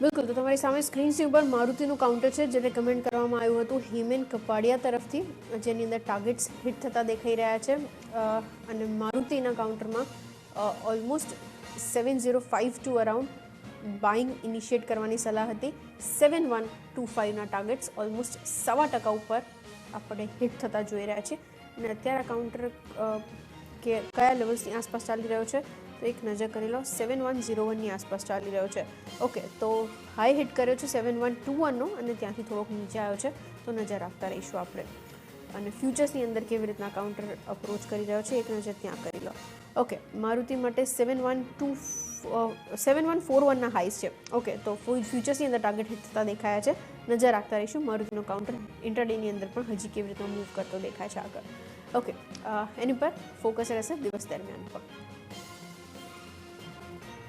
બિલકુલ, તો તમારી સામે સ્ક્રીન ઉપર મારુતિનું કાઉન્ટર છે, જે રેકમેન્ડ કરવામાં આવ્યું હતું હિમેન કપાડિયા તરફથી, જેની અંદર ટાર્ગેટ્સ હિટ થતા દેખાઈ રહ્યા છે. અને મારુતિના કાઉન્ટરમાં ઓલમોસ્ટ 7052 અરાઉન્ડ બાઇંગ ઇનિશિએટ કરવાની સલાહ હતી. 7125ના ટાર્ગેટ્સ ઓલમોસ્ટ 1.25% ઉપર આપણે હિટ થતા જોઈ રહ્યા છીએ. અને અત્યારે કાઉન્ટર કે કયા લેવલ્સની આસપાસ ચાલી રહ્યો છે, તો એક નજર કરી લો. 7101ની આસપાસ ચાલી રહ્યો છે. ઓકે, તો હાઈ હિટ કર્યો છે 7121નો, અને ત્યાંથી થોડોક નીચે આવ્યો છે, તો નજર રાખતા રહીશું આપણે. અને ફ્યુચર્સની અંદર કેવી રીતના કાઉન્ટર અપ્રોચ કરી રહ્યો છે, એક નજર ત્યાં કરી લો. ઓકે, મારુતિ માટે 7141ના હાઈસ છે. ઓકે, તો ફ્યુચર્સની અંદર ટાર્ગેટ હિટ થતા દેખાયા છે. નજર રાખતા રહીશું. મારુતિનો કાઉન્ટર ઇન્ટરડેની અંદર પણ હજી કેવી રીતના મૂવ કરતો દેખાય છે આગળ. ઓકે, એની પર ફોકસ રહેશે દિવસ દરમિયાન પણ.